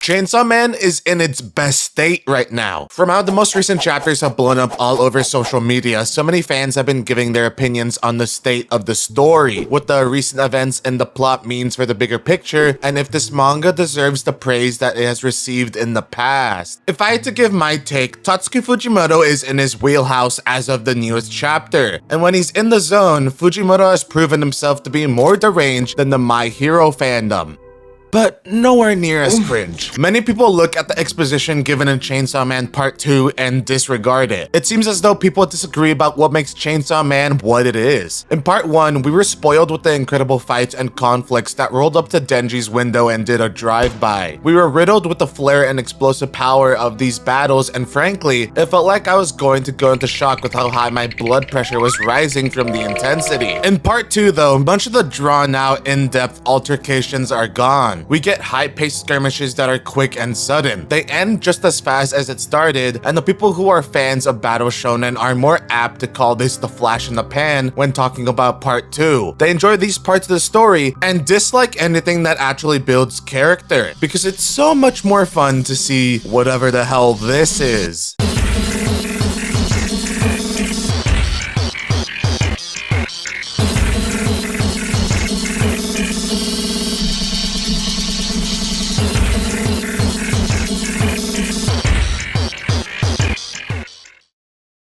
Chainsaw Man is in its best state right now. From how the most recent chapters have blown up all over social media, so many fans have been giving their opinions on the state of the story, what the recent events and the plot means for the bigger picture, and if this manga deserves the praise that it has received in the past. If I had to give my take, Tatsuki Fujimoto is in his wheelhouse as of the newest chapter, and when he's in the zone, Fujimoto has proven himself to be more deranged than the My Hero fandom, but nowhere near as cringe. Many people look at the exposition given in Chainsaw Man Part 2 and disregard it. It seems as though people disagree about what makes Chainsaw Man what it is. In Part 1, we were spoiled with the incredible fights and conflicts that rolled up to Denji's window and did a drive-by. We were riddled with the flair and explosive power of these battles, and frankly, it felt like I was going to go into shock with how high my blood pressure was rising from the intensity. In Part 2 though, much of the drawn-out, in-depth altercations are gone. We get high-paced skirmishes that are quick and sudden. They end just as fast as it started, and the people who are fans of battle shonen are more apt to call this the flash in the pan when talking about Part 2. They enjoy these parts of the story and dislike anything that actually builds character, because it's so much more fun to see whatever the hell this is.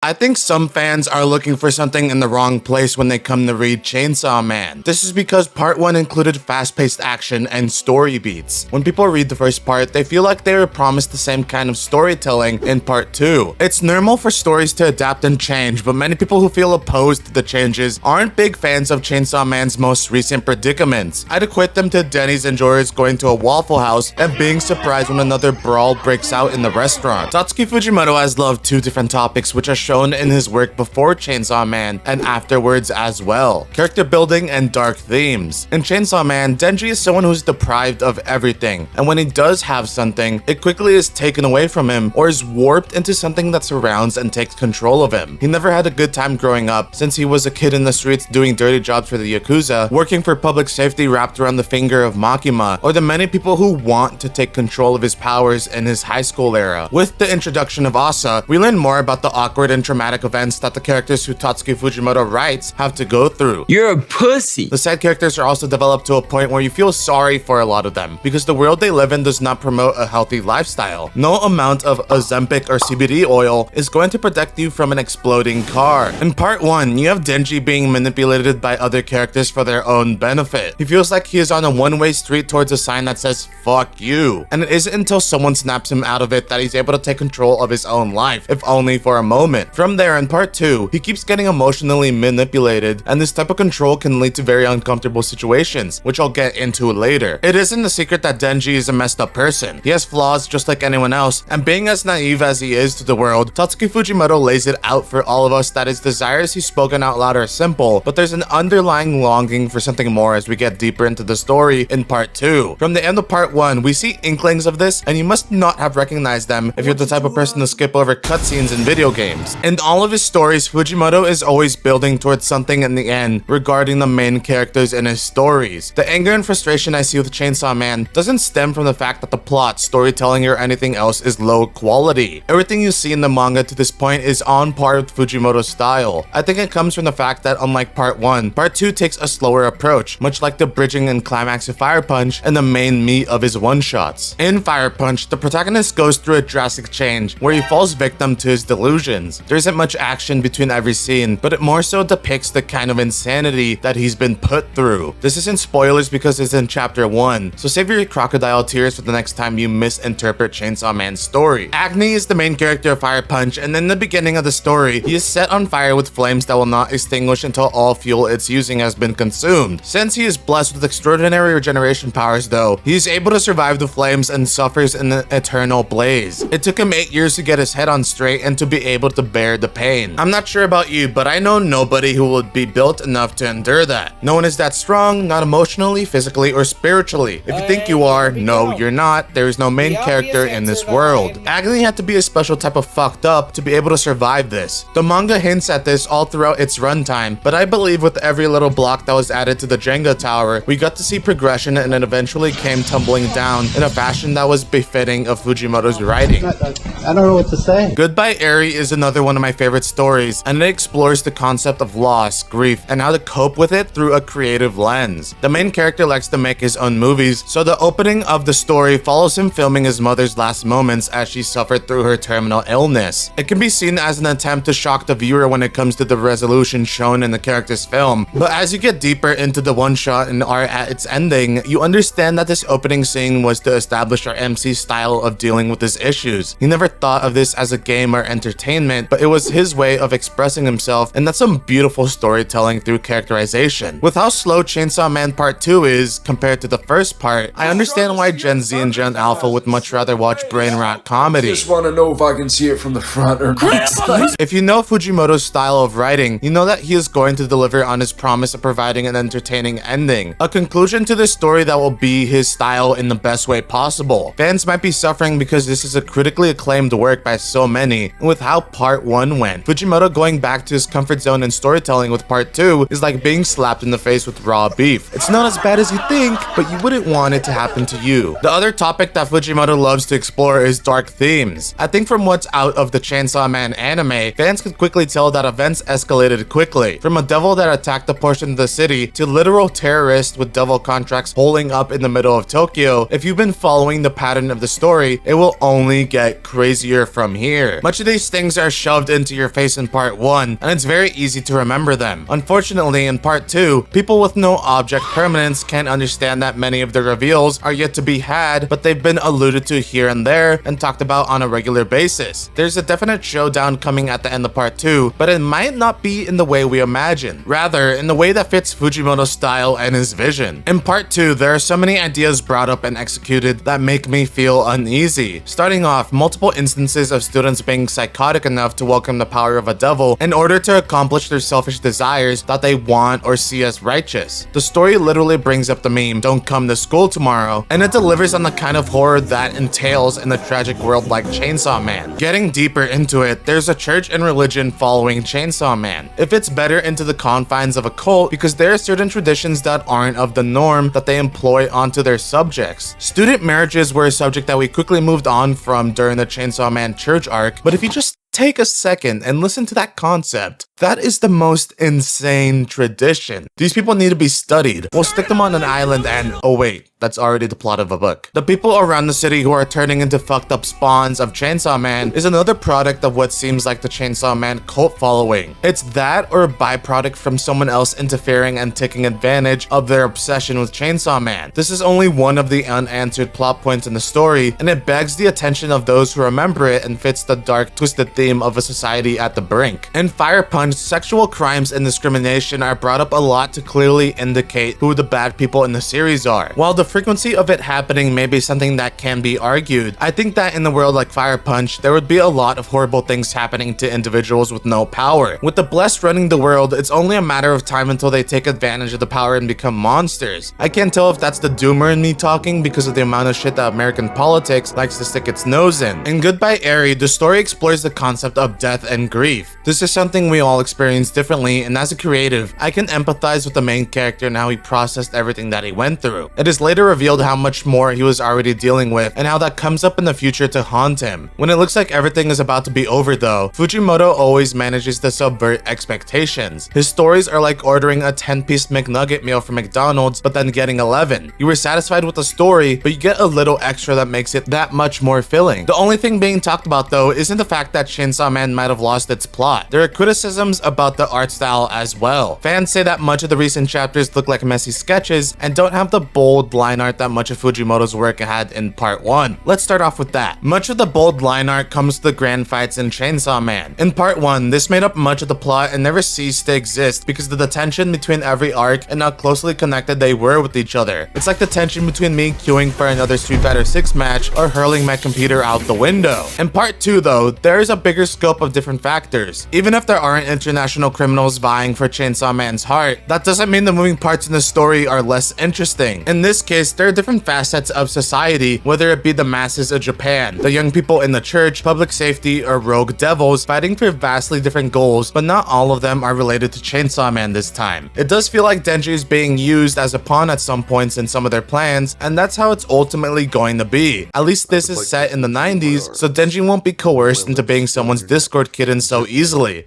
I think some fans are looking for something in the wrong place when they come to read Chainsaw Man. This is because Part 1 included fast-paced action and story beats. When people read the first part, they feel like they were promised the same kind of storytelling in Part 2. It's normal for stories to adapt and change, but many people who feel opposed to the changes aren't big fans of Chainsaw Man's most recent predicaments. I'd equate them to Denny's enjoyers going to a Waffle House and being surprised when another brawl breaks out in the restaurant. Tatsuki Fujimoto has loved two different topics which are shown in his work before Chainsaw Man and afterwards as well: character building and dark themes. In Chainsaw Man, Denji is someone who's deprived of everything, and when he does have something, it quickly is taken away from him or is warped into something that surrounds and takes control of him. He never had a good time growing up, since he was a kid in the streets doing dirty jobs for the Yakuza, working for public safety wrapped around the finger of Makima, or the many people who want to take control of his powers in his high school era. With the introduction of Asa, we learn more about the awkward and traumatic events that the characters who Tatsuki Fujimoto writes have to go through. You're a pussy! The side characters are also developed to a point where you feel sorry for a lot of them, because the world they live in does not promote a healthy lifestyle. No amount of Ozempic or CBD oil is going to protect you from an exploding car. In Part 1, you have Denji being manipulated by other characters for their own benefit. He feels like he is on a one-way street towards a sign that says, "Fuck you." And it isn't until someone snaps him out of it that he's able to take control of his own life, if only for a moment. From there, in Part 2, he keeps getting emotionally manipulated, and this type of control can lead to very uncomfortable situations, which I'll get into later. It isn't a secret that Denji is a messed up person. He has flaws just like anyone else, and being as naive as he is to the world, Tatsuki Fujimoto lays it out for all of us that his desires he's spoken out loud are simple, but there's an underlying longing for something more as we get deeper into the story in Part 2. From the end of Part 1, we see inklings of this, and you must not have recognized them if you're the type of person to skip over cutscenes in video games. In all of his stories, Fujimoto is always building towards something in the end regarding the main characters in his stories. The anger and frustration I see with Chainsaw Man doesn't stem from the fact that the plot, storytelling, or anything else is low quality. Everything you see in the manga to this point is on par with Fujimoto's style. I think it comes from the fact that unlike Part 1, Part 2 takes a slower approach, much like the bridging and climax of Fire Punch and the main meat of his one-shots. In Fire Punch, the protagonist goes through a drastic change where he falls victim to his delusions. There isn't much action between every scene, but it more so depicts the kind of insanity that he's been put through. This isn't spoilers because it's in Chapter 1, so save your crocodile tears for the next time you misinterpret Chainsaw Man's story. Agni is the main character of Fire Punch, and in the beginning of the story, he is set on fire with flames that will not extinguish until all fuel it's using has been consumed. Since he is blessed with extraordinary regeneration powers though, he is able to survive the flames and suffers in an eternal blaze. It took him 8 years to get his head on straight and to be able to bear bear the pain. I'm not sure about you, but I know nobody who would be built enough to endure that. No one is that strong, not emotionally, physically, or spiritually. If you think you are, no, you're not. There is no main character in this world. Agony had to be a special type of fucked up to be able to survive this. The manga hints at this all throughout its runtime, but I believe with every little block that was added to the Jenga tower, we got to see progression and it eventually came tumbling down in a fashion that was befitting of Fujimoto's writing. I don't know what to say. Goodbye Eri is another one of my favorite stories, and it explores the concept of loss, grief, and how to cope with it through a creative lens. The main character likes to make his own movies, so the opening of the story follows him filming his mother's last moments as she suffered through her terminal illness. It can be seen as an attempt to shock the viewer when it comes to the resolution shown in the character's film, but as you get deeper into the one-shot and are at its ending, you understand that this opening scene was to establish our MC's style of dealing with his issues. He never thought of this as a game or entertainment, but it was his way of expressing himself, and that's some beautiful storytelling through characterization. With how slow Chainsaw Man Part 2 is compared to the first part, I understand why Gen Z and Gen Alpha would much rather watch brain rot comedy. Just want to know if I can see it from the front or not. If you know Fujimoto's style of writing, you know that he is going to deliver on his promise of providing an entertaining ending, a conclusion to this story that will be his style in the best way possible. Fans might be suffering because this is a critically acclaimed work by so many, and with how part 1 went, Fujimoto going back to his comfort zone in storytelling with part 2 is like being slapped in the face with raw beef. It's not as bad as you think, but you wouldn't want it to happen to you. The other topic that Fujimoto loves to explore is dark themes. I think from what's out of the Chainsaw Man anime, fans could quickly tell that events escalated quickly. From a devil that attacked a portion of the city to literal terrorists with devil contracts holding up in the middle of Tokyo, if you've been following the pattern of the story, it will only get crazier from here. Much of these things are shoved into your face in part 1, and it's very easy to remember them. Unfortunately, in part 2, people with no object permanence can't understand that many of the reveals are yet to be had, but they've been alluded to here and there and talked about on a regular basis. There's a definite showdown coming at the end of part 2, but it might not be in the way we imagine, rather in the way that fits Fujimoto's style and his vision. In part 2, there are so many ideas brought up and executed that make me feel uneasy. Starting off, multiple instances of students being psychotic enough to welcome the power of a devil in order to accomplish their selfish desires that they want or see as righteous. The story literally brings up the meme, "Don't come to school tomorrow," and it delivers on the kind of horror that entails in a tragic world like Chainsaw Man. Getting deeper into it, there's a church and religion following Chainsaw Man. It fits better into the confines of a cult because there are certain traditions that aren't of the norm that they employ onto their subjects. Student marriages were a subject that we quickly moved on from during the Chainsaw Man church arc, but if you just take a second and listen to that concept, that is the most insane tradition. These people need to be studied. We'll stick them on an island and, oh wait, that's already the plot of a book. The people around the city who are turning into fucked up spawns of Chainsaw Man is another product of what seems like the Chainsaw Man cult following. It's that or a byproduct from someone else interfering and taking advantage of their obsession with Chainsaw Man. This is only one of the unanswered plot points in the story, and it begs the attention of those who remember it and fits the dark, twisted theme of a society at the brink. In Fire Punch, sexual crimes and discrimination are brought up a lot to clearly indicate who the bad people in the series are. While the frequency of it happening may be something that can be argued, I think that in a world like Fire Punch, there would be a lot of horrible things happening to individuals with no power. With the blessed running the world, it's only a matter of time until they take advantage of the power and become monsters. I can't tell if that's the doomer in me talking because of the amount of shit that American politics likes to stick its nose in. In Goodbye Eri, the story explores the concept of death and grief. This is something we all experience differently, and as a creative, I can empathize with the main character and how he processed everything that he went through. It is later revealed how much more he was already dealing with and how that comes up in the future to haunt him. When it looks like everything is about to be over though, Fujimoto always manages to subvert expectations. His stories are like ordering a 10-piece McNugget meal from McDonald's but then getting 11. You were satisfied with the story, but you get a little extra that makes it that much more filling. The only thing being talked about though isn't the fact that Chainsaw Man might have lost its plot. There are criticisms about the art style as well. Fans say that much of the recent chapters look like messy sketches and don't have the bold line line art that much of Fujimoto's work had in part 1. Let's start off with that. Much of the bold line art comes to the grand fights in Chainsaw Man. In part 1, this made up much of the plot and never ceased to exist because of the tension between every arc and how closely connected they were with each other. It's like the tension between me queuing for another Street Fighter 6 match or hurling my computer out the window. In part 2 though, there is a bigger scope of different factors. Even if there aren't international criminals vying for Chainsaw Man's heart, that doesn't mean the moving parts in the story are less interesting. In this case, there are different facets of society, whether it be the masses of Japan, the young people in the church, public safety, or rogue devils fighting for vastly different goals, but not all of them are related to Chainsaw Man this time. It does feel like Denji is being used as a pawn at some points in some of their plans, and that's how it's ultimately going to be. At least this is set in the 90s, so Denji won't be coerced into being someone's Discord kitten so easily.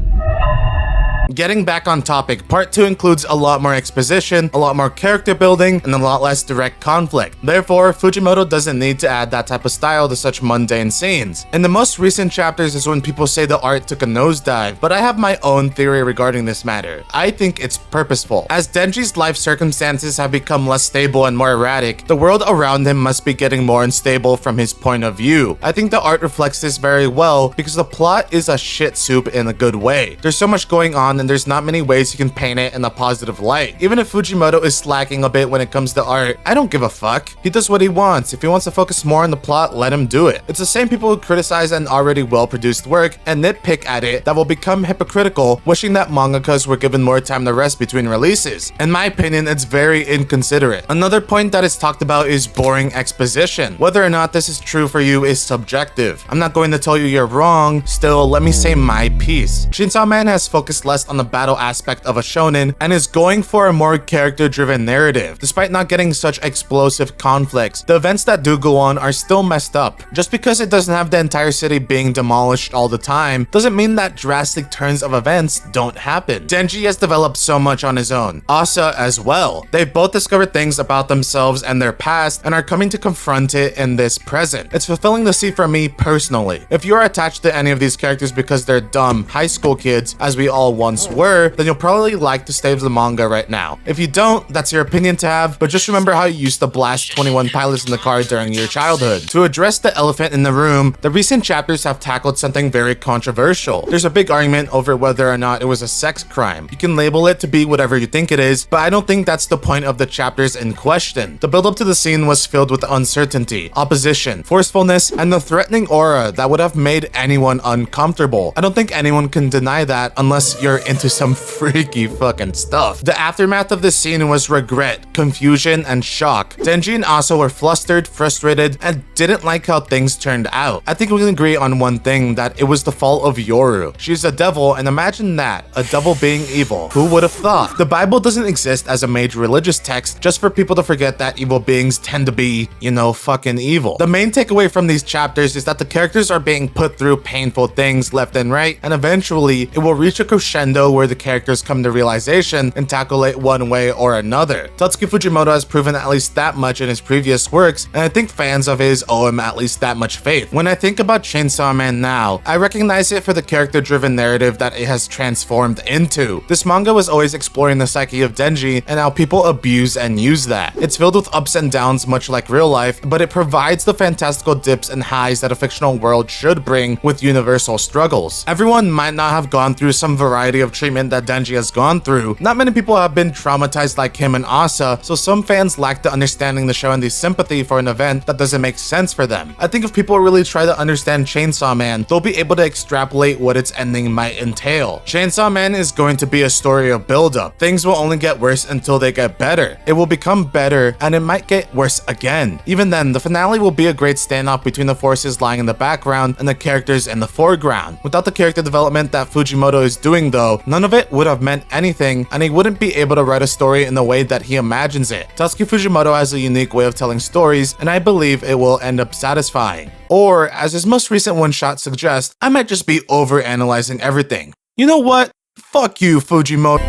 Getting back on topic, part 2 includes a lot more exposition, a lot more character building, and a lot less direct conflict. Therefore, Fujimoto doesn't need to add that type of style to such mundane scenes. In the most recent chapters is when people say the art took a nosedive, but I have my own theory regarding this matter. I think it's purposeful. As Denji's life circumstances have become less stable and more erratic, the world around him must be getting more unstable from his point of view. I think the art reflects this very well because the plot is a shit soup in a good way. There's so much going on and there's not many ways you can paint it in a positive light. Even if Fujimoto is slacking a bit when it comes to art, I don't give a fuck. He does what he wants. If he wants to focus more on the plot, let him do it. It's the same people who criticize an already well-produced work and nitpick at it that will become hypocritical, wishing that mangakas were given more time to rest between releases. In my opinion, it's very inconsiderate. Another point that is talked about is boring exposition. Whether or not this is true for you is subjective. I'm not going to tell you you're wrong. Still, let me say my piece. Chainsaw Man has focused less on the battle aspect of a shonen and is going for a more character-driven narrative. Despite not getting such explosive conflicts, the events that do go on are still messed up. Just because it doesn't have the entire city being demolished all the time doesn't mean that drastic turns of events don't happen. Denji has developed so much on his own. Asa as well. They've both discovered things about themselves and their past and are coming to confront it in this present. It's fulfilling to see for me personally. If you are attached to any of these characters because they're dumb high school kids, as we all once were, then you'll probably like to stay with the manga right now. If you don't, that's your opinion to have, but just remember how you used to blast 21 Pilots in the car during your childhood. To address the elephant in the room, the recent chapters have tackled something very controversial. There's a big argument over whether or not it was a sex crime. You can label it to be whatever you think it is, but I don't think that's the point of the chapters in question. The build-up to the scene was filled with uncertainty, opposition, forcefulness, and the threatening aura that would have made anyone uncomfortable. I don't think anyone can deny that unless you're into some freaky fucking stuff. The aftermath of this scene was regret, confusion, and shock. Denji and Asa were flustered, frustrated, and didn't like how things turned out. I think we can agree on one thing, that it was the fault of Yoru. She's a devil, and imagine that, a devil being evil. Who would have thought? The Bible doesn't exist as a major religious text just for people to forget that evil beings tend to be, you know, fucking evil. The main takeaway from these chapters is that the characters are being put through painful things left and right, and eventually it will reach a crescendo where the characters come to realization and tackle it one way or another. Tatsuki Fujimoto has proven at least that much in his previous works, and I think fans of his owe him at least that much faith. When I think about Chainsaw Man now, I recognize it for the character-driven narrative that it has transformed into. This manga was always exploring the psyche of Denji and how people abuse and use that. It's filled with ups and downs much like real life, but it provides the fantastical dips and highs that a fictional world should bring with universal struggles. Everyone might not have gone through some variety of treatment that Denji has gone through. Not many people have been traumatized like him and Asa, so some fans lack the understanding to show and the sympathy for an event that doesn't make sense for them. I think if people really try to understand Chainsaw Man, they'll be able to extrapolate what its ending might entail. Chainsaw Man is going to be a story of build-up. Things will only get worse until they get better. It will become better, and it might get worse again. Even then, the finale will be a great standoff between the forces lying in the background and the characters in the foreground. Without the character development that Fujimoto is doing though, none of it would have meant anything, and he wouldn't be able to write a story in the way that he imagines it. Tatsuki Fujimoto has a unique way of telling stories, and I believe it will end up satisfying. Or, as his most recent one-shot suggests, I might just be overanalyzing everything. You know what? Fuck you, Fujimoto.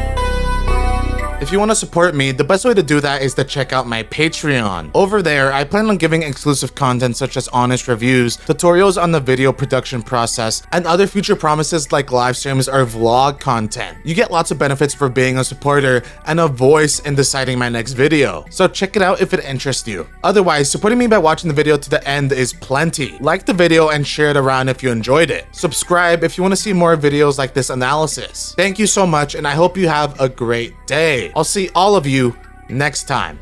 If you want to support me, the best way to do that is to check out my Patreon. Over there, I plan on giving exclusive content such as honest reviews, tutorials on the video production process, and other future promises like live streams or vlog content. You get lots of benefits for being a supporter and a voice in deciding my next video. So check it out if it interests you. Otherwise, supporting me by watching the video to the end is plenty. Like the video and share it around if you enjoyed it. Subscribe if you want to see more videos like this analysis. Thank you so much, and I hope you have a great day. I'll see all of you next time.